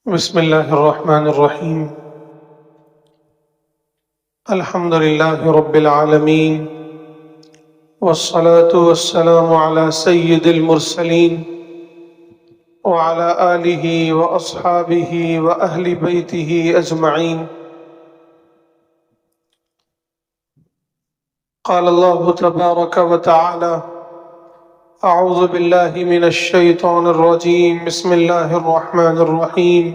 بسم الله الرحمن الرحيم. الحمد لله رب العالمين، والصلاة والسلام على سيد المرسلين وعلى آله وأصحابه وأهل بيته أجمعين. قال الله تبارك وتعالى: أعوذ بالله من الشيطان الرجيم. بسم الله الرحمن الرحيم.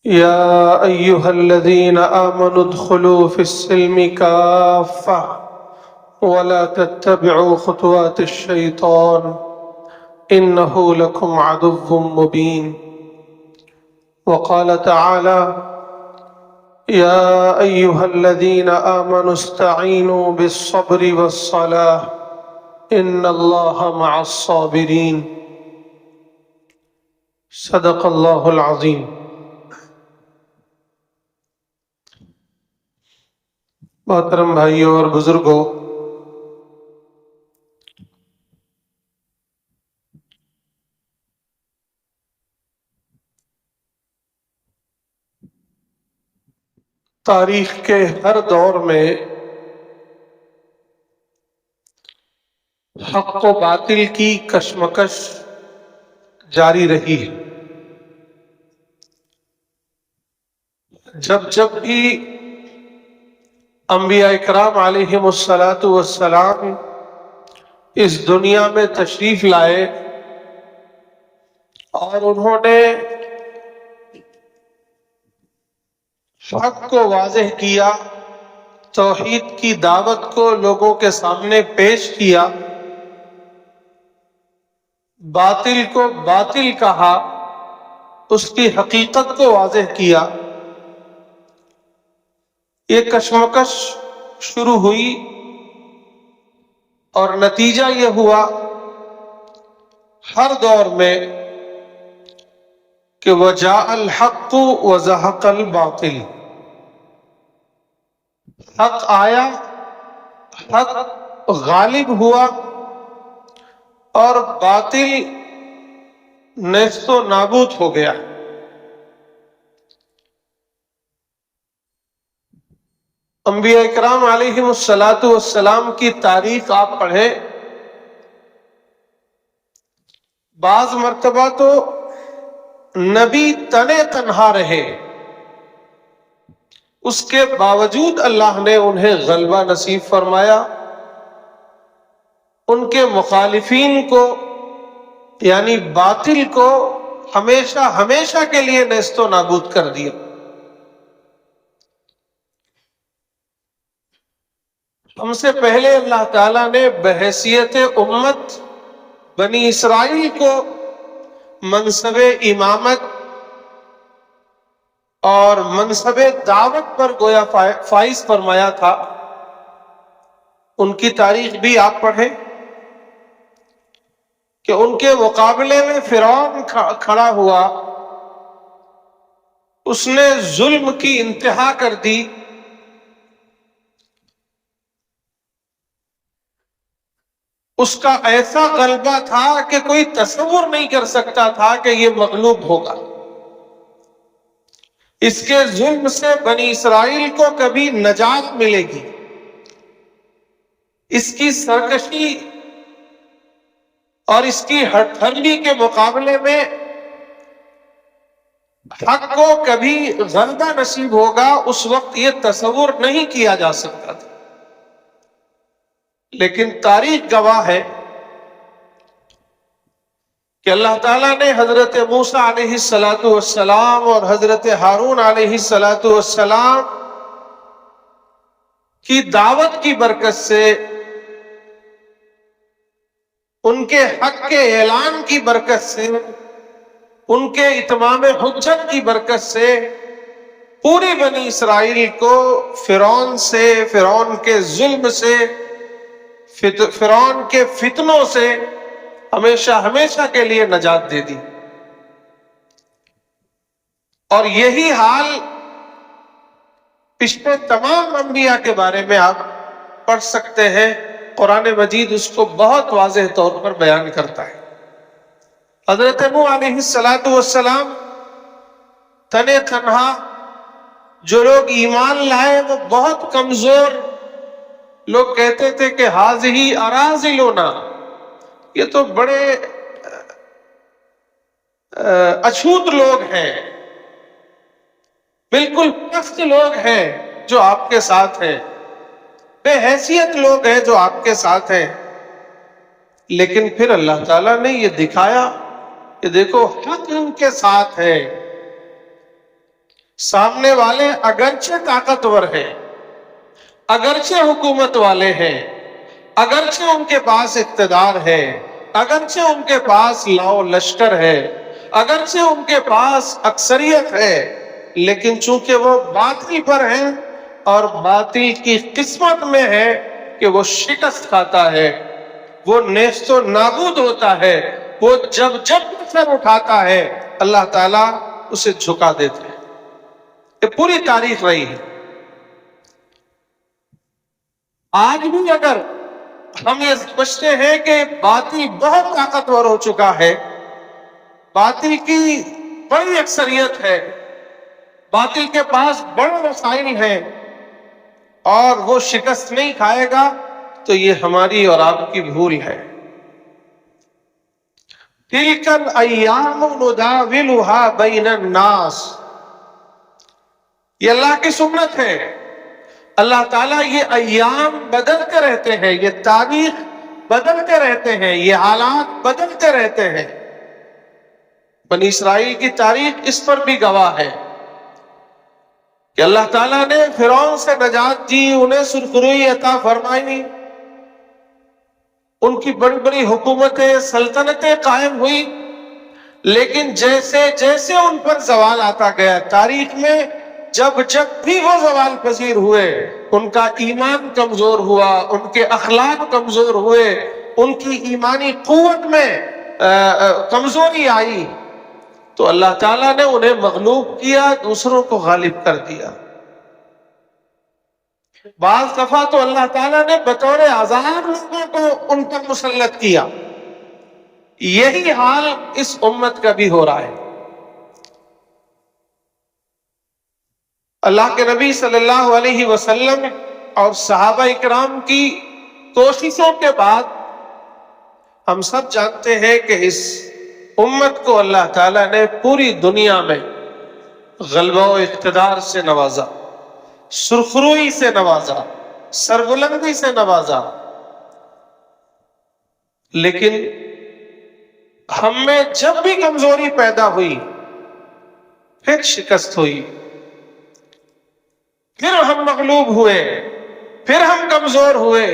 يا أيها الذين آمنوا ادخلوا في السلم كافة ولا تتبعوا خطوات الشيطان إنه لكم عدو مبين. وقال تعالى: يا أيها الذين آمنوا استعينوا بالصبر والصلاة إن الله مع الصابرين. صدق الله العظيم. محترم بھائیوں اور بزرگوں، تاریخ کے ہر دور میں حق و باطل کی کشمکش جاری رہی ہے۔ جب جب بھی انبیاء اکرام علیہم السلام اس دنیا میں تشریف لائے اور انہوں نے حق کو واضح کیا، توحید کی دعوت کو لوگوں کے سامنے پیش کیا، باطل کو باطل کہا، اس کی حقیقت کو واضح کیا، یہ کشمکش شروع ہوئی اور نتیجہ یہ ہوا ہر دور میں کہ وجاء الحق وزهق الباطل، حق آیا، حق غالب ہوا اور باطل نیست و نابود ہو گیا۔ انبیاء اکرام علیہم السلام کی تاریخ آپ پڑھیں، بعض مرتبہ تو نبی تنے تنہا رہے، اس کے باوجود اللہ نے انہیں غلبہ نصیب فرمایا، ان کے مخالفین کو یعنی باطل کو ہمیشہ ہمیشہ کے لیے نیست و نابود کر دیا۔ ہم سے پہلے اللہ تعالیٰ نے بحیثیت امت بنی اسرائیل کو منصب امامت اور منصب دعوت پر گویا فائز فرمایا تھا۔ ان کی تاریخ بھی آپ پڑھیں کہ ان کے مقابلے میں فرعون کھڑا ہوا، اس نے ظلم کی انتہا کر دی، اس کا ایسا غلبہ تھا کہ کوئی تصور نہیں کر سکتا تھا کہ یہ مغلوب ہوگا۔ اس کے ظلم سے بنی اسرائیل کو کبھی نجات ملے گی، اس کی سرکشی اور اس کی ہٹھرلی کے مقابلے میں حق کو کبھی غلبہ نصیب ہوگا، اس وقت یہ تصور نہیں کیا جا سکتا تھا۔ لیکن تاریخ گواہ ہے کہ اللہ تعالیٰ نے حضرت موسیٰ علیہ السلام اور حضرت ہارون علیہ السلام کی دعوت کی برکت سے، ان کے حق کے اعلان کی برکت سے، ان کے اتمام حجت کی برکت سے پوری بنی اسرائیل کو فرعون سے، فرعون کے ظلم سے، فرعون کے فتنوں سے ہمیشہ ہمیشہ کے لیے نجات دے دی۔ اور یہی حال پچھلے تمام انبیاء کے بارے میں آپ پڑھ سکتے ہیں قرآن مجید اس کو بہت واضح طور پر بیان کرتا ہے۔ حضرت نوح علیہ السلام تنے تنہا، جو لوگ ایمان لائے وہ بہت کمزور لوگ، کہتے تھے کہ حاذہ اراذلنا، یہ تو بڑے اچھوت لوگ ہیں، بالکل پست لوگ ہیں جو آپ کے ساتھ ہیں، بے حیثیت لوگ ہیں جو آپ کے ساتھ ہیں۔ لیکن پھر اللہ تعالیٰ نے یہ دکھایا کہ دیکھو حق ان کے ساتھ ہے، سامنے والے اگرچہ طاقتور ہیں، اگرچہ حکومت والے ہیں، اگرچہ ان کے پاس اقتدار ہے، اگرچہ ان کے پاس لاؤ لشکر ہے، اگرچہ ان کے پاس اکثریت ہے، لیکن چونکہ وہ باطل پر ہیں اور باطل کی قسمت میں ہے کہ وہ شکست کھاتا ہے، وہ نیست و نابود ہوتا ہے، وہ جب سر اٹھاتا ہے اللہ تعالیٰ اسے جھکا دیتے ہیں۔ یہ پوری تاریخ رہی ہے۔ آج بھی اگر ہم یہ سمجھتے ہیں کہ باطل بہت طاقتور ہو چکا ہے، باطل کی بڑی اکثریت ہے، باطل کے پاس بڑے وسائل ہیں اور وہ شکست نہیں کھائے گا، تو یہ ہماری اور آپ کی بھول ہے۔ تِلْكَ الْأَيَّامُ نُدَاوِلُهَا بَيْنَ النَّاسِ، یہ اللہ کی سنت ہے۔ اللہ تعالیٰ یہ ایام بدلتے رہتے ہیں، یہ تاریخ بدلتے رہتے ہیں، یہ حالات بدلتے رہتے ہیں۔ بنی اسرائیل کی تاریخ اس پر بھی گواہ ہے کہ اللہ تعالیٰ نے فرعون سے نجات دی، انہیں سرخروئی عطا فرمائی، ان کی بڑی بڑی حکومتیں، سلطنتیں قائم ہوئی، لیکن جیسے جیسے ان پر زوال آتا گیا تاریخ میں، جب بھی وہ زوال پذیر ہوئے، ان کا ایمان کمزور ہوا، ان کے اخلاق کمزور ہوئے، ان کی ایمانی قوت میں کمزوری آئی، تو اللہ تعالیٰ نے انہیں مغلوب کیا، دوسروں کو غالب کر دیا۔ بعض دفعہ تو اللہ تعالیٰ نے بطور عذاب لوگوں کو ان پر مسلط کیا۔ یہی حال اس امت کا بھی ہو رہا ہے۔ اللہ کے نبی صلی اللہ علیہ وسلم اور صحابہ اکرام کی کوششوں کے بعد ہم سب جانتے ہیں کہ اس امت کو اللہ تعالیٰ نے پوری دنیا میں غلبہ و اقتدار سے نوازا، سرخروئی سے نوازا، سربلندی سے نوازا، لیکن ہم میں جب بھی کمزوری پیدا ہوئی، پھر شکست ہوئی، پھر ہم مغلوب ہوئے، پھر ہم کمزور ہوئے،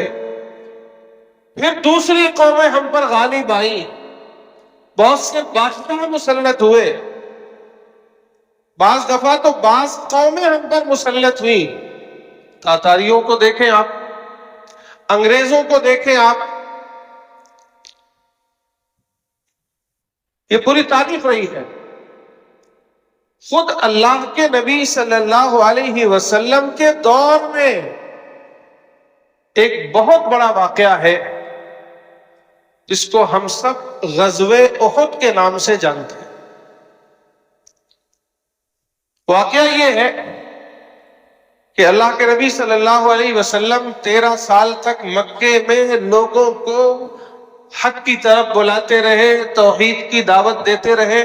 پھر دوسری قومیں ہم پر غالب آئیں، بہت سے بادشاہ مسلط ہوئے، بعض دفعہ تو بعض قومیں ہم پر مسلط ہوئی۔ تاتاریوں کو دیکھیں آپ، انگریزوں کو دیکھیں آپ، یہ پوری تاریخ رہی ہے۔ خود اللہ کے نبی صلی اللہ علیہ وسلم کے دور میں ایک بہت بڑا واقعہ ہے جس کو ہم سب غزوہ احد کے نام سے جانتے ہیں۔ واقعہ یہ ہے کہ اللہ کے نبی صلی اللہ علیہ وسلم 13 سال تک مکے میں لوگوں کو حق کی طرف بلاتے رہے، توحید کی دعوت دیتے رہے۔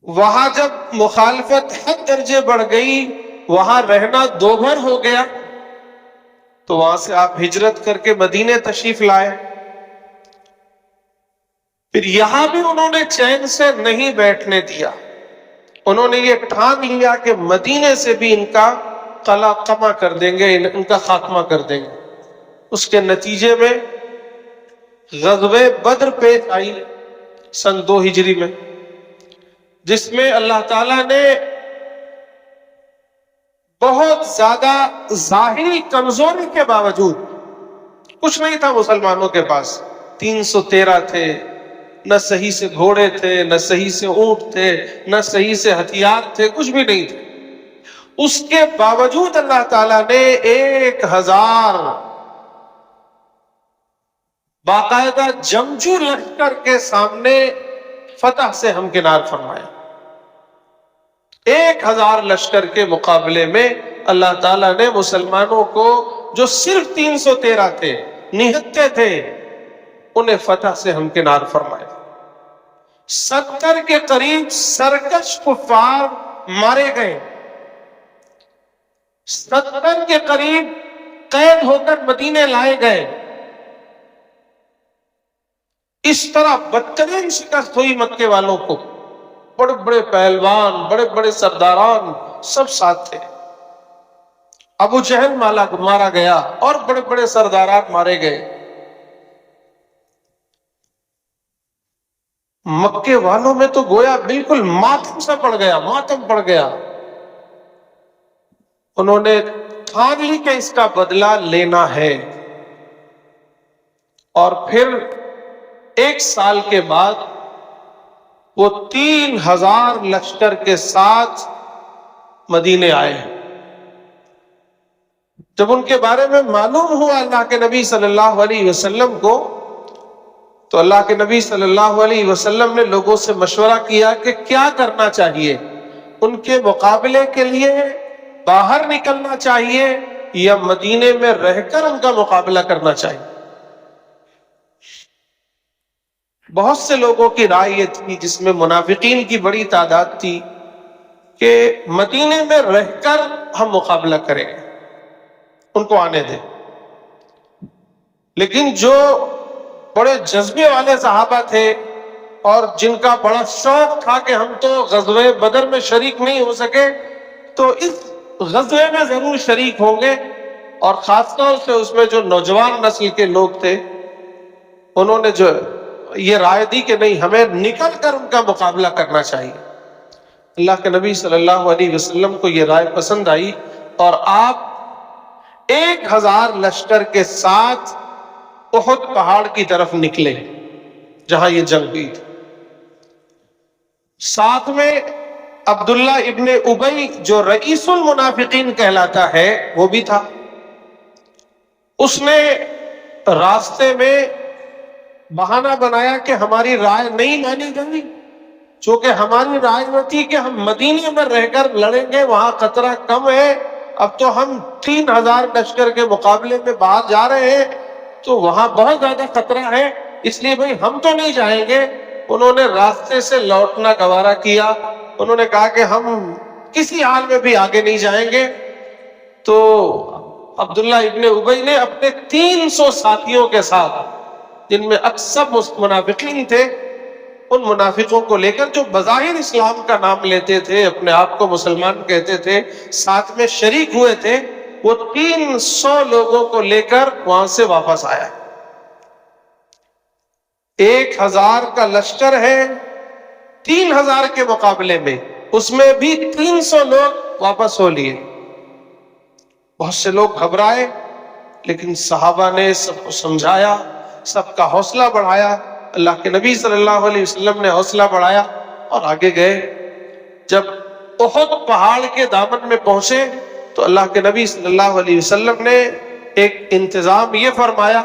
وہاں جب مخالفت حد درجے بڑھ گئی، وہاں رہنا دوبھر ہو گیا، تو وہاں سے آپ ہجرت کر کے مدینے تشریف لائے۔ پھر یہاں بھی انہوں نے چین سے نہیں بیٹھنے دیا، انہوں نے یہ ٹھان لیا کہ مدینے سے بھی ان کا قلع قمع کر دیں گے، ان کا خاتمہ کر دیں گے۔ اس کے نتیجے میں غزوہ بدر پیش آئی سن 2 ہجری میں، جس میں اللہ تعالیٰ نے بہت زیادہ ظاہری کمزوری کے باوجود، کچھ نہیں تھا مسلمانوں کے پاس، 313 تھے، نہ صحیح سے گھوڑے تھے، نہ صحیح سے اونٹ تھے، نہ صحیح سے ہتھیار تھے، کچھ بھی نہیں تھے۔ اس کے باوجود اللہ تعالیٰ نے 1000 باقاعدہ جنگجو لشکر کے سامنے فتح سے ہمکنار فرمایا. 1000 لشکر کے مقابلے میں اللہ تعالیٰ نے مسلمانوں کو جو صرف 313 تھے، نہتے تھے، انہیں فتح سے ہمکنار فرمایا. 70 کے قریب سرکش کفار مارے گئے، 70 کے قریب قید ہو کر مدینے لائے گئے. اس طرح بدترین شکست ہوئی مکے والوں کو. بڑے بڑے پہلوان، بڑے بڑے سرداران سب ساتھ تھے. ابو جہل مارا گیا اور بڑے بڑے سرداران مارے گئے. مکے والوں میں تو گویا بالکل ماتم سا پڑ گیا، ماتم پڑ گیا. انہوں نے ٹھان لی کہ اس کا بدلہ لینا ہے. اور پھر 1 سال کے بعد وہ 3000 لشکر کے ساتھ مدینے آئے. جب ان کے بارے میں معلوم ہوا اللہ کے نبی صلی اللہ علیہ وسلم کو، تو اللہ کے نبی صلی اللہ علیہ وسلم نے لوگوں سے مشورہ کیا کہ کیا کرنا چاہیے. ان کے مقابلے کے لیے باہر نکلنا چاہیے یا مدینے میں رہ کر ان کا مقابلہ کرنا چاہیے. بہت سے لوگوں کی رائے یہ تھی، جس میں منافقین کی بڑی تعداد تھی، کہ مدینے میں رہ کر ہم مقابلہ کریں، ان کو آنے دیں. لیکن جو بڑے جذبے والے صحابہ تھے اور جن کا بڑا شوق تھا کہ ہم تو غزوہ بدر میں شریک نہیں ہو سکے، تو اس غزوے میں ضرور شریک ہوں گے. اور خاص طور سے اس میں جو نوجوان نسل کے لوگ تھے، انہوں نے جو یہ رائے دی کہ نہیں، ہمیں نکل کر ان کا مقابلہ کرنا چاہیے. اللہ کے نبی صلی اللہ علیہ وسلم کو یہ رائے پسند آئی اور آپ 1000 لشکر کے ساتھ احد پہاڑ کی طرف نکلے جہاں یہ جنگ ہوئی تھی. ساتھ میں عبداللہ ابن ابی جو رئیس المنافقین کہلاتا ہے وہ بھی تھا. اس نے راستے میں بہانہ بنایا کہ ہماری رائے نہیں مانی گئی، چونکہ ہماری رائے یہ تھی کہ ہم مدینے میں رہ کر لڑیں گے، وہاں خطرہ کم ہے. اب تو ہم 3000 لشکر کے مقابلے میں باہر جا رہے ہیں تو وہاں بہت زیادہ خطرہ ہے، اس لیے بھائی ہم تو نہیں جائیں گے. انہوں نے راستے سے لوٹنا گوارا کیا. انہوں نے کہا کہ ہم کسی حال میں بھی آگے نہیں جائیں گے. تو عبداللہ ابن ابی نے اپنے 300 ساتھیوں کے ساتھ، جن میں اکثر منافقین تھے، ان منافقوں کو لے کر جو بظاہر اسلام کا نام لیتے تھے، اپنے آپ کو مسلمان کہتے تھے، ساتھ میں شریک ہوئے تھے، وہ 300 لوگوں کو لے کر وہاں سے واپس آیا. 1000 کا لشکر ہے 3000 کے مقابلے میں، اس میں بھی 300 لوگ واپس ہو لیے. بہت سے لوگ گھبرائے، لیکن صحابہ نے سب کو سمجھایا، سب کا حوصلہ بڑھایا. اللہ کے نبی صلی اللہ علیہ وسلم نے حوصلہ بڑھایا اور آگے گئے. جب احد پہاڑ کے دامن میں پہنچے تو اللہ کے نبی صلی اللہ علیہ وسلم نے ایک انتظام یہ فرمایا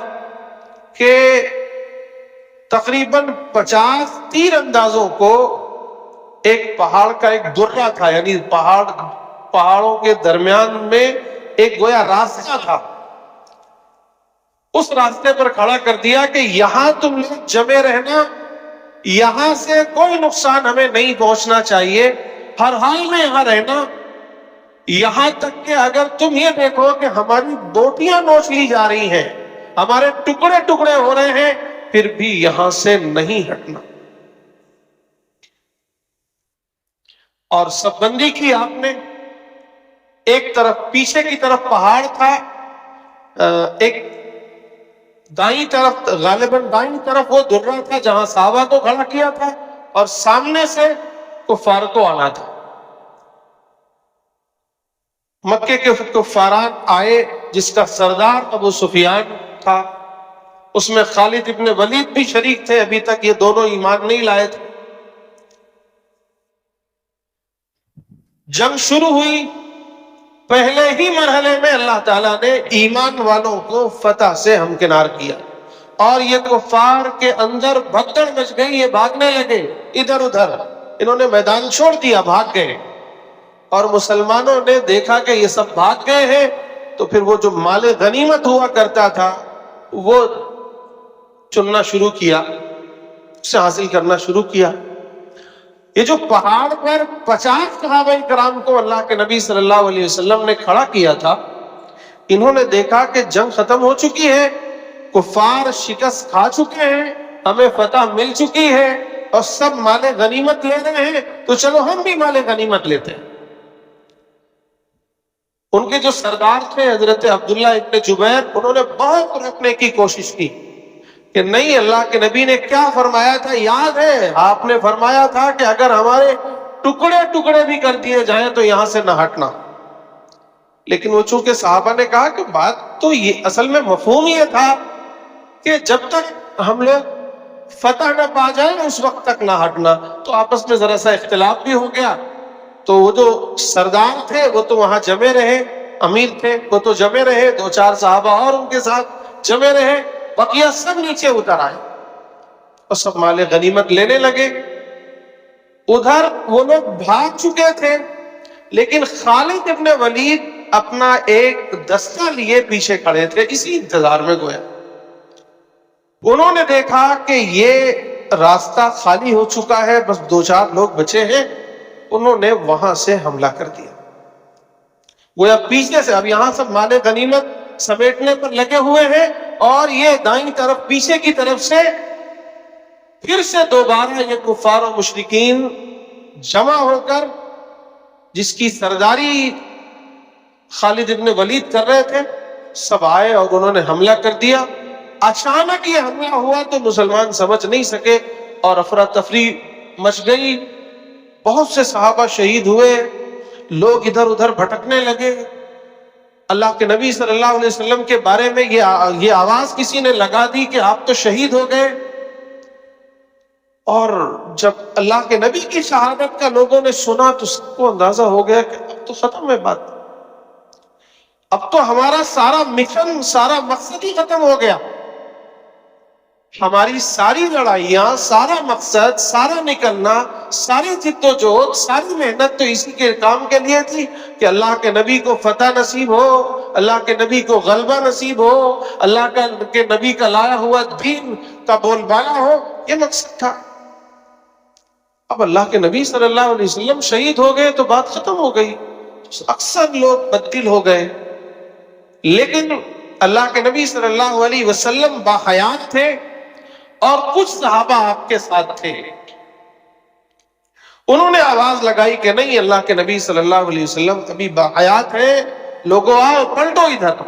کہ تقریباً 50 تیر اندازوں کو ایک پہاڑ کا ایک درہ تھا، یعنی پہاڑوں کے درمیان میں ایک گویا راستہ تھا، اس راستے پر کھڑا کر دیا کہ یہاں تم لوگ جمے رہنا، یہاں سے کوئی نقصان ہمیں نہیں پہنچنا چاہیے، ہر حال میں یہاں رہنا، یہاں تک کہ اگر تم یہ دیکھو کہ ہماری بوٹیاں نوچ لی جا رہی ہیں، ہمارے ٹکڑے ٹکڑے ہو رہے ہیں، پھر بھی یہاں سے نہیں ہٹنا. اور سب بندی کی آپ نے. ایک طرف پیچھے کی طرف پہاڑ تھا، ایک دائیں طرف، غالباً دائیں طرف وہ درہ تھا جہاں صحابہ کو کھڑا کیا تھا، اور سامنے سے کفار کو آنا تھا. مکے کے کفاران آئے، جس کا سردار ابو سفیان تھا، اس میں خالد ابن ولید بھی شریک تھے. ابھی تک یہ دونوں ایمان نہیں لائے تھے. جنگ شروع ہوئی پہلے ہی مرحلے میں اللہ تعالیٰ نے ایمان والوں کو فتح سے ہمکنار کیا، اور یہ کفار کے اندر بھگدڑ مچ گئی، یہ بھاگنے لگے ادھر ادھر، انہوں نے میدان چھوڑ دیا، بھاگ گئے، اور مسلمانوں نے دیکھا کہ یہ سب بھاگ گئے ہیں، تو پھر وہ جو مال غنیمت ہوا کرتا تھا وہ چننا شروع کیا، اسے حاصل کرنا شروع کیا۔ یہ جو پہاڑ پر 50 صحابہ کرام کو اللہ کے نبی صلی اللہ علیہ وسلم نے کھڑا کیا تھا، انہوں نے دیکھا کہ جنگ ختم ہو چکی ہے، کفار شکست کھا چکے ہیں، ہمیں فتح مل چکی ہے، اور سب مال غنیمت لے رہے ہیں، تو چلو ہم بھی مال غنیمت لیتے ہیں۔ ان کے جو سردار تھے حضرت عبداللہ ابن جبیر، انہوں نے بہت روکنے کی کوشش کی کہ نہیں، اللہ کے نبی نے کیا فرمایا تھا یاد ہے؟ آپ نے فرمایا تھا کہ اگر ہمارے ٹکڑے ٹکڑے بھی کر دیے جائیں تو یہاں سے نہ ہٹنا۔ لیکن وہ چونکہ صحابہ نے کہا کہ بات تو یہ اصل میں مفہوم یہ تھا کہ جب تک ہم لوگ فتح نہ پا جائیں اس وقت تک نہ ہٹنا، تو آپس میں ذرا سا اختلاف بھی ہو گیا۔ تو وہ جو سردار تھے وہ تو وہاں جمے رہے، امیر تھے وہ تو جمے رہے، 2-4 صحابہ اور ان کے ساتھ جمے رہے، بقیہ سب نیچے اتر آئے اور سب مال غنیمت لینے لگے۔ ادھر وہ لوگ بھاگ چکے تھے، لیکن خالد ابن ولید اپنا ایک دستہ لیے پیچھے کھڑے تھے، اسی انتظار میں گویا۔ انہوں نے دیکھا کہ یہ راستہ خالی ہو چکا ہے، بس 2-4 لوگ بچے ہیں، انہوں نے وہاں سے حملہ کر دیا۔ گویا پیچھے سے اب یہاں سب مال غنیمت سمیٹنے پر لگے ہوئے ہیں، اور یہ دائیں طرف پیچھے کی طرف سے پھر سے دوبارہ یہ کفار و مشرکین جمع ہو کر، جس کی سرداری خالد ابن ولید کر رہے تھے، سب آئے اور انہوں نے حملہ کر دیا۔ اچانک یہ حملہ ہوا تو مسلمان سمجھ نہیں سکے اور افراتفری مچ گئی، بہت سے صحابہ شہید ہوئے، لوگ ادھر ادھر بھٹکنے لگے۔ اللہ کے نبی صلی اللہ علیہ وسلم کے بارے میں یہ آواز کسی نے لگا دی کہ آپ تو شہید ہو گئے، اور جب اللہ کے نبی کی شہادت کا لوگوں نے سنا تو سب کو اندازہ ہو گیا کہ اب تو ختم ہے بات، اب تو ہمارا سارا مشن، سارا مقصد ہی ختم ہو گیا، ہماری ساری لڑائیاں، سارا مقصد، سارا نکلنا، ساری جد و جہد، ساری محنت تو اسی کے کام کے لیے تھی کہ اللہ کے نبی کو فتح نصیب ہو، اللہ کے نبی کو غلبہ نصیب ہو، اللہ کے نبی کا لایا ہوا دین کا بول بالا ہو، یہ مقصد تھا۔ اب اللہ کے نبی صلی اللہ علیہ وسلم شہید ہو گئے تو بات ختم ہو گئی، اکثر لوگ بددل ہو گئے، لیکن اللہ کے نبی صلی اللہ علیہ وسلم باحیات تھے، اور کچھ صحابہ آپ کے ساتھ تھے۔ انہوں نے آواز لگائی کہ نہیں، اللہ کے نبی صلی اللہ علیہ وسلم ابھی باحیات ہیں، لوگوں آؤ پلٹو ادھر۔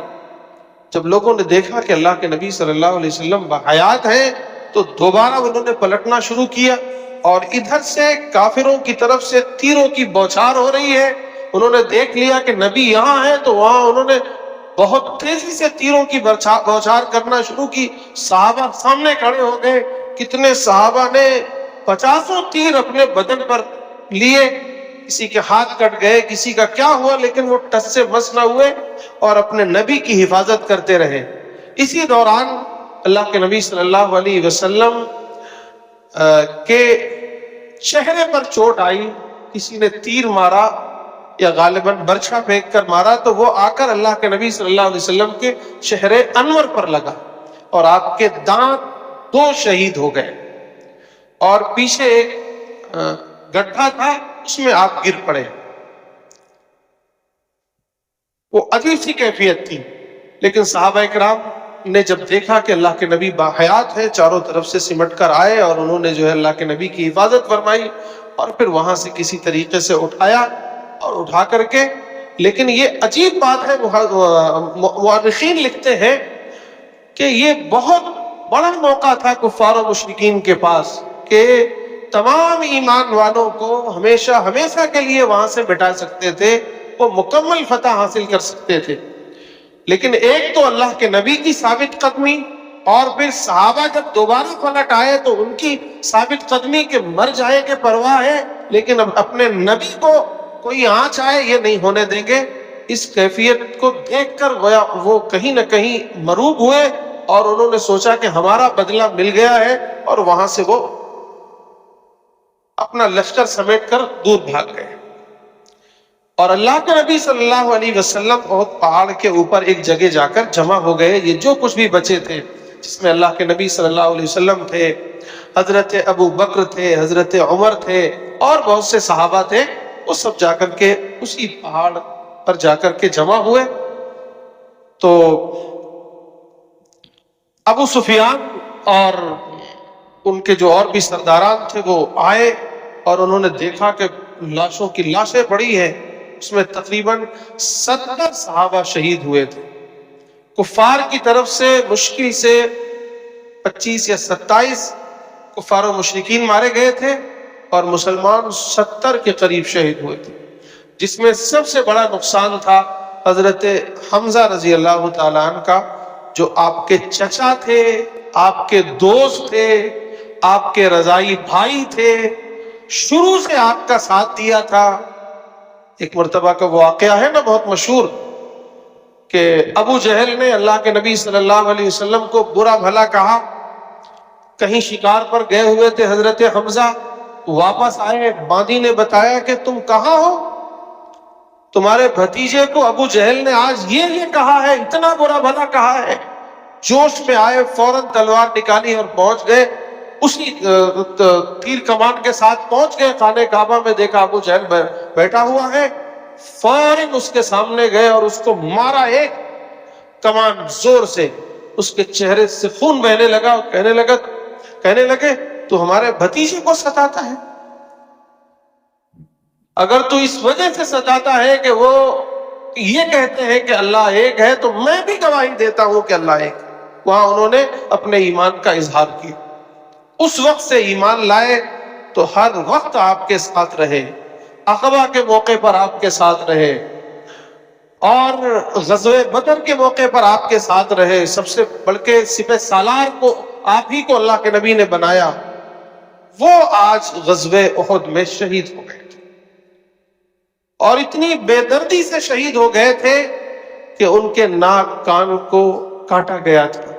جب لوگوں نے دیکھا کہ اللہ کے نبی صلی اللہ علیہ وسلم باحیات ہیں تو دوبارہ انہوں نے پلٹنا شروع کیا، اور ادھر سے کافروں کی طرف سے تیروں کی بوچھار ہو رہی ہے۔ انہوں نے دیکھ لیا کہ نبی یہاں ہے تو وہاں انہوں نے بہت تیزی سے تیروں کی بوچھار کرنا شروع کی۔ صحابہ سامنے کھڑے ہو گئے، کتنے صحابہ نے 50 تیر اپنے بدن پر لیے، کسی کے ہاتھ کٹ گئے، کسی کا کیا ہوا، لیکن وہ ٹس سے مس نہ ہوئے اور اپنے نبی کی حفاظت کرتے رہے۔ اسی دوران اللہ کے نبی صلی اللہ علیہ وسلم کے چہرے پر چوٹ آئی، کسی نے تیر مارا یا غالباً برچھا پھینک کر مارا، تو وہ آ کر اللہ کے نبی صلی اللہ علیہ وسلم کے چہرے انور پر لگا، اور آپ کے دانت 2 شہید ہو گئے، اور پیچھے ایک گڈھا تھا اس میں آپ گر پڑے۔ وہ عجیب سی کیفیت تھی، لیکن صحابہ کرام نے جب دیکھا کہ اللہ کے نبی باحیات ہیں، چاروں طرف سے سمٹ کر آئے اور انہوں نے جو ہے اللہ کے نبی کی حفاظت فرمائی، اور پھر وہاں سے کسی طریقے سے اٹھایا، اور اٹھا کر کے، لیکن یہ عجیب بات ہے، مورخین لکھتے ہیں کہ یہ بہت بڑا موقع تھا کفار و مشرکین کے پاس کہ تمام ایمان والوں کو ہمیشہ ہمیشہ کے لیے وہاں سے مٹا سکتے تھے، وہ مکمل فتح حاصل کر سکتے تھے۔ لیکن ایک تو اللہ کے نبی کی ثابت قدمی، اور پھر صحابہ جب دوبارہ پلٹ آئے تو ان کی ثابت قدمی کے مر جائے کے پرواہ ہے، لیکن اب اپنے نبی کو کوئی آنچ آئے یہ نہیں ہونے دیں گے۔ اس کیفیت کو دیکھ کر وہ کہیں نہ کہیں مروب ہوئے اور انہوں نے سوچا کہ ہمارا بدلہ مل گیا ہے، اور وہاں سے وہ اپنا لشکر سمیٹ کر دور بھاگ گئے۔ اور اللہ کے نبی صلی اللہ علیہ وسلم احد پہاڑ کے اوپر ایک جگہ جا کر جمع ہو گئے۔ یہ جو کچھ بھی بچے تھے، جس میں اللہ کے نبی صلی اللہ علیہ وسلم تھے، حضرت ابو بکر تھے، حضرت عمر تھے، اور بہت سے صحابہ تھے، وہ سب جا کر کے اسی پہاڑ پر جا کر کے جمع ہوئے۔ تو ابو سفیان اور ان کے جو اور بھی سرداران تھے وہ آئے، اور انہوں نے دیکھا کہ لاشوں کی لاشیں پڑی ہیں۔ اس میں تقریباً 70 صحابہ شہید ہوئے تھے۔ کفار کی طرف سے مشکل سے 25 یا 27 کفار و مشرکین مارے گئے تھے، اور مسلمان 70 کے قریب شہید ہوئے تھے، جس میں سب سے بڑا نقصان تھا حضرت حمزہ رضی اللہ تعالیٰ عنہ کا، جو آپ کے چچا تھے، آپ کے دوست تھے، آپ کے رضائی بھائی تھے، شروع سے آپ کا ساتھ دیا تھا۔ ایک مرتبہ کا واقعہ ہے نا بہت مشہور، کہ ابو جہل نے اللہ کے نبی صلی اللہ علیہ وسلم کو برا بھلا کہا۔ کہیں شکار پر گئے ہوئے تھے حضرت حمزہ، واپس آئے، باندی نے بتایا کہ تم کہاں ہو؟ تمہارے بھتیجے کو ابو جہل نے آج یہ کہا ہے، اتنا برا بھلا کہا ہے۔ جوش میں آئے، فوراً تلوار نکالی اور پہنچ گئے، اسی تیر کمان کے ساتھ پہنچ گئے خانہ کعبہ میں، دیکھا ابو جہل بیٹھا ہوا ہے، فوراً اس کے سامنے گئے اور اس کو مارا ایک کمان زور سے، اس کے چہرے سے خون بہنے لگا، اور کہنے لگے تو ہمارے بھتیجے کو ستاتا ہے؟ اگر تو اس وجہ سے ستاتا ہے کہ وہ یہ کہتے ہیں کہ اللہ ایک ہے، تو میں بھی گواہی دیتا ہوں کہ اللہ ایک ہے۔ وہاں انہوں نے اپنے ایمان کا اظہار کیا۔ اس وقت سے ایمان لائے تو ہر وقت آپ کے ساتھ رہے، عقبہ کے موقع پر آپ کے ساتھ رہے، اور غزوہ بدر کے موقع پر آپ کے ساتھ رہے۔ سب سے بڑھ کے سپہ سالار کو آپ ہی کو اللہ کے نبی نے بنایا، وہ آج غزوہ احد میں شہید ہو گئے تھے، اور اتنی بے دردی سے شہید ہو گئے تھے کہ ان کے ناک کان کو کاٹا گیا تھا۔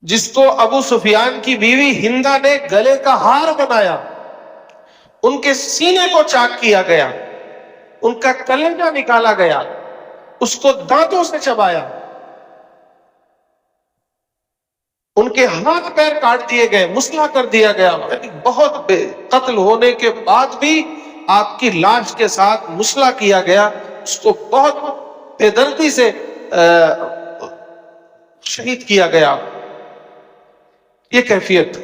جس کو ابو سفیان کی بیوی ہندا نے گلے کا ہار بنایا، ان کے سینے کو چاک کیا گیا، ان کا کلیجہ نکالا گیا، اس کو دانتوں سے چبایا، ان کے ہاتھ پیر کاٹ دیے گئے، مسلح کر دیا گیا۔ بہت قتل ہونے کے بعد بھی آپ کی لاش کے ساتھ مسلح کیا گیا، اس کو بہت بے دردی سے شہید کیا گیا۔ یہ کیفیت۔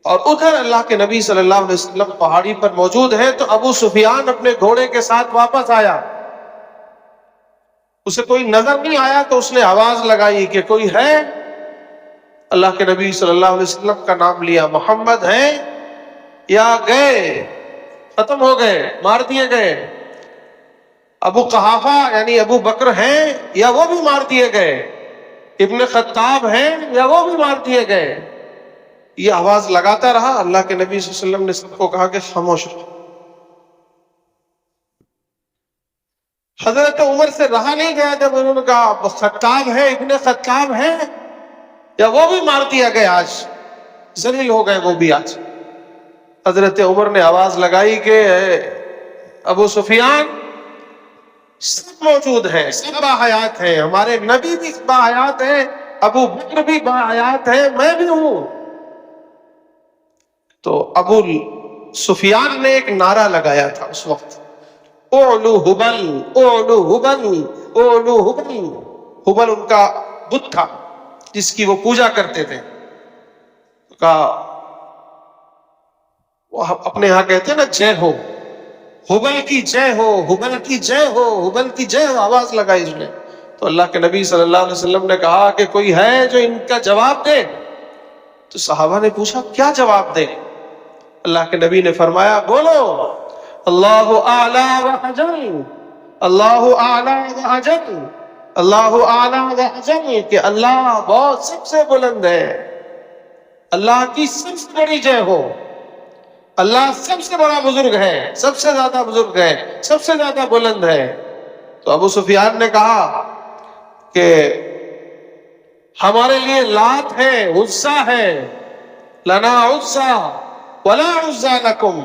اور ادھر اللہ کے نبی صلی اللہ علیہ وسلم پہاڑی پر موجود ہیں، تو ابو سفیان اپنے گھوڑے کے ساتھ واپس آیا، اسے کوئی نظر نہیں آیا، تو اس نے آواز لگائی کہ کوئی ہے؟ اللہ کے نبی صلی اللہ علیہ وسلم کا نام لیا، محمد ہیں یا گئے، ختم ہو گئے، مار دیے گئے؟ ابو قحافہ یعنی ابو بکر ہیں یا وہ بھی مار دیے گئے؟ ابن خطاب ہیں یا وہ بھی مار دیے گئے؟ یہ آواز لگاتا رہا۔ اللہ کے نبی صلی اللہ علیہ وسلم نے سب کو کہا کہ خاموش رہو۔ حضرت عمر سے رہا نہیں گیا جب انہوں نے کہا خطاب ہے، ابن خطاب ہے یا وہ بھی مار دیا گیا، آج ذلیل ہو گئے وہ بھی آج۔ حضرت عمر نے آواز لگائی کہ ابو سفیان، سب موجود ہیں، سب باحیات ہیں، ہمارے نبی بھی باحیات ہیں، ابو بکر بھی باحیات ہیں، میں بھی ہوں۔ تو ابو سفیان نے ایک نعرہ لگایا تھا اس وقت، اعلو ہبل، اعلو ہبل، اعلو ہبل۔ ہبل ان کا بت تھا جس کی وہ پوجا کرتے تھے، کہا وہ اپنے ہاں کہتے ہیں نا جے ہو، ہبل کی جے ہو، ہبل کی جے ہو، ہبل کی جے ہو، آواز لگائی اس نے۔ تو اللہ کے نبی صلی اللہ علیہ وسلم نے کہا کہ کوئی ہے جو ان کا جواب دے؟ تو صحابہ نے پوچھا کیا جواب دے؟ اللہ کے نبی نے فرمایا بولو اللہ اعلی و اجل، اللہ اعلی و اجل، اللہ اعلی و اجل، کہ اللہ بہت سب سے بلند ہے، اللہ کی سب سے بڑی جے ہو، اللہ سب سے بڑا بزرگ ہے، سب سے زیادہ بزرگ ہے، سب سے زیادہ بلند ہے۔ تو ابو سفیان نے کہا کہ ہمارے لیے لات ہے، عزا ہے، لنا عزا ولا عزا لکم،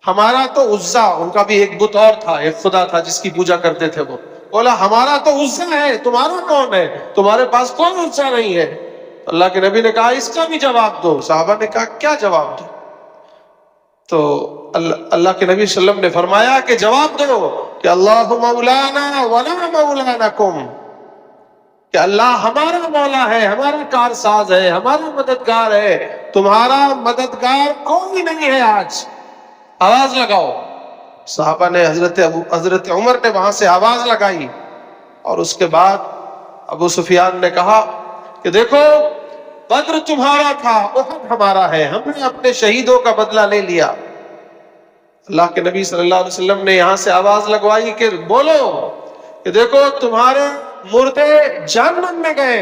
ہمارا تو عزا، ان کا بھی ایک بت اور تھا، ایک خدا تھا جس کی پوجا کرتے تھے وہ، بولا ہمارا تو عزا ہے، تمہارا کون ہے؟ تمہارے پاس کوئی عزا نہیں ہے۔ اللہ کے نبی نے کہا اس کا بھی جواب دو۔ صحابہ نے کہا کیا جواب دو؟ تو اللہ کے نبی صلی اللہ علیہ وسلم نے فرمایا کہ جواب دو کہ اللہ مولانا ولا مولا لکم، کہ اللہ ہمارا مولا ہے، ہمارا کارساز ہے، ہمارا مددگار ہے، تمہارا مددگار کوئی نہیں ہے آج، آواز لگاؤ۔ صحابہ نے حضرت عمر نے وہاں سے آواز لگائی، اور اس کے بعد ابو سفیان نے کہا کہ دیکھو بدر تمہارا تھا، احد ہمارا ہے، ہم نے اپنے شہیدوں کا بدلہ لے لیا۔ اللہ کے نبی صلی اللہ علیہ وسلم نے یہاں سے آواز لگوائی کہ بولو کہ دیکھو تمہارے مردے جہنم میں گئے،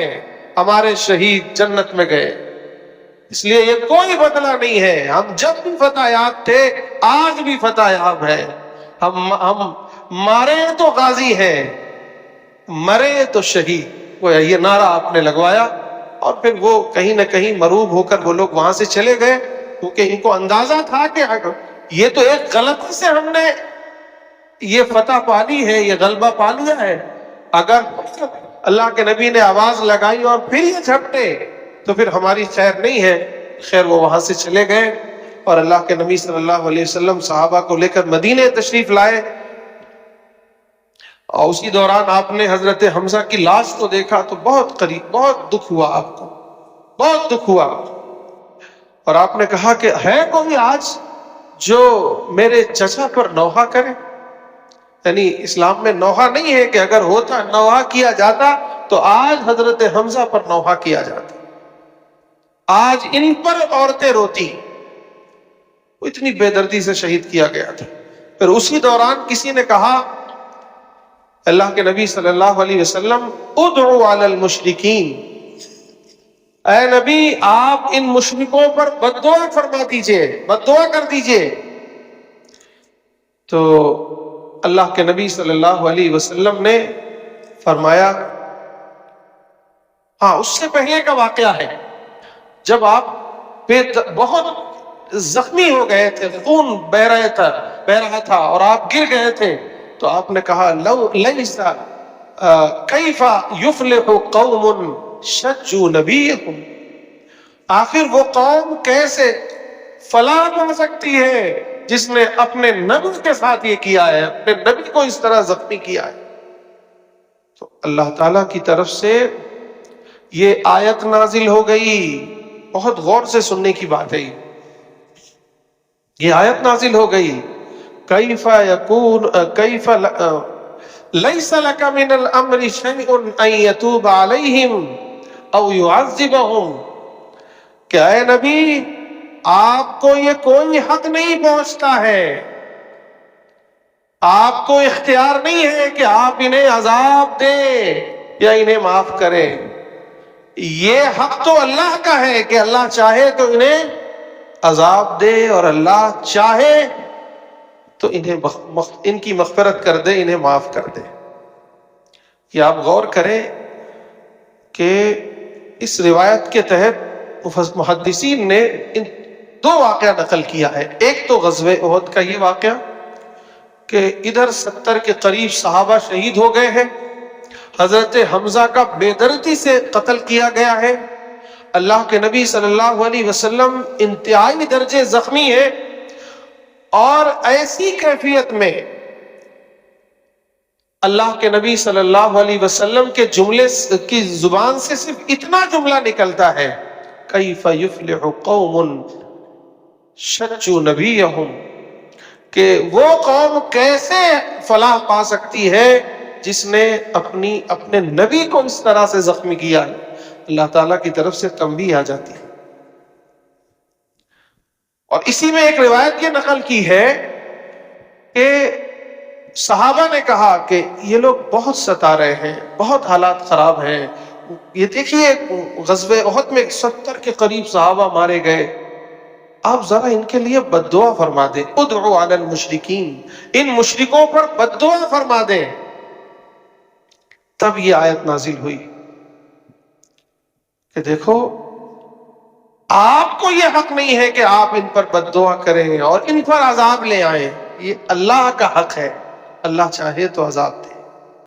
ہمارے شہید جنت میں گئے، اس لیے یہ کوئی بدلہ نہیں ہے، ہم جب بھی فتح یاب تھے آج بھی فتح یاب ہے، ہم مارے تو غازی ہیں، مرے تو شہید۔ وہ یہ نعرہ آپ نے لگوایا، اور پھر وہ کہیں نہ کہیں مروب ہو کر وہ لوگ وہاں سے چلے گئے، کیونکہ ان کو اندازہ تھا کہ یہ تو ایک غلطی سے ہم نے یہ فتح پا لی ہے، یہ غلبہ پا لیا ہے، اگر اللہ کے نبی نے آواز لگائی اور پھر یہ جھپٹے تو پھر ہماری خیر نہیں ہے۔ خیر وہ وہاں سے چلے گئے، اور اللہ کے نبی صلی اللہ علیہ وسلم صحابہ کو لے کر مدینے تشریف لائے، اور اسی دوران آپ نے حضرت حمزہ کی لاش کو دیکھا تو بہت قریب، بہت دکھ ہوا، آپ کو بہت دکھ ہوا، اور آپ نے کہا کہ ہے کوئی آج جو میرے چچا پر نوحہ کرے؟ یعنی اسلام میں نوحہ نہیں ہے کہ اگر ہوتا نوحہ کیا جاتا تو آج حضرت حمزہ پر نوحہ کیا جاتا، آج ان پر عورتیں روتی، وہ اتنی بے دردی سے شہید کیا گیا تھا۔ پھر اسی دوران کسی نے کہا اللہ کے نبی صلی اللہ علیہ وسلم ادعو علی المشرکین، اے نبی آپ ان مشرکوں پر بد دعا فرما دیجئے، بد دعا کر دیجئے۔ تو اللہ کے نبی صلی اللہ علیہ وسلم نے فرمایا، ہاں اس سے پہلے کا واقعہ ہے، جب آپ بہت زخمی ہو گئے تھے، خون بہ رہا تھا اور آپ گر گئے تھے، تو آپ نے کہا لو لیس کیف یفلح قوم شجوا نبیہم، آخر وہ قوم کیسے فلاح پا سکتی ہے جس نے اپنے نبی کے ساتھ یہ کیا ہے، اپنے نبی کو اس طرح زخمی کیا ہے۔ تو اللہ تعالیٰ کی طرف سے یہ آیت نازل ہو گئی، بہت غور سے سننے کی بات ہے، یہ آیت نازل ہو گئی، کیف یکون کیف لیس لک من الامر شیء ان یتوب علیہم او یعذبہم، کہ اے نبی آپ کو یہ کوئی حق نہیں پہنچتا ہے، آپ کو اختیار نہیں ہے کہ آپ انہیں عذاب دیں یا انہیں معاف کریں، یہ حق تو اللہ کا ہے کہ اللہ چاہے تو انہیں عذاب دے اور اللہ چاہے تو ان کی مغفرت کر دے، انہیں معاف کر دے۔ یہ آپ غور کریں کہ اس روایت کے تحت محدثین نے ان دو واقعہ نقل کیا ہے، ایک تو غزوہ احد کا یہ واقعہ کہ ادھر 70 کے قریب صحابہ شہید ہو گئے ہیں، حضرت حمزہ کا بے دردی سے قتل کیا گیا ہے، اللہ کے نبی صلی اللہ علیہ وسلم انتہائی درجے زخمی ہے، اور ایسی کیفیت میں اللہ کے نبی صلی اللہ علیہ وسلم کے جملے کی زبان سے صرف اتنا جملہ نکلتا ہے، کیف یفلح قوم شجوا نبیہم، کہ وہ قوم کیسے فلاح پا سکتی ہے جس نے اپنے نبی کو اس طرح سے زخمی کیا ہے۔ اللہ تعالیٰ کی طرف سے تنبیہ آ جاتی ہے۔ اور اسی میں ایک روایت یہ نقل کی ہے کہ صحابہ نے کہا کہ یہ لوگ بہت ستا رہے ہیں، بہت حالات خراب ہیں، یہ دیکھیے غزوہ احد میں 70 کے قریب صحابہ مارے گئے، آپ ذرا ان کے لیے بد دعا فرما دیں، ادعو علی المشرکین، ان مشرکوں پر بد دعا فرما دیں۔ تب یہ آیت نازل ہوئی کہ دیکھو آپ کو یہ حق نہیں ہے کہ آپ ان پر بد دعا کریں اور ان پر عذاب لے آئیں، یہ اللہ کا حق ہے، اللہ چاہے تو عذاب دے۔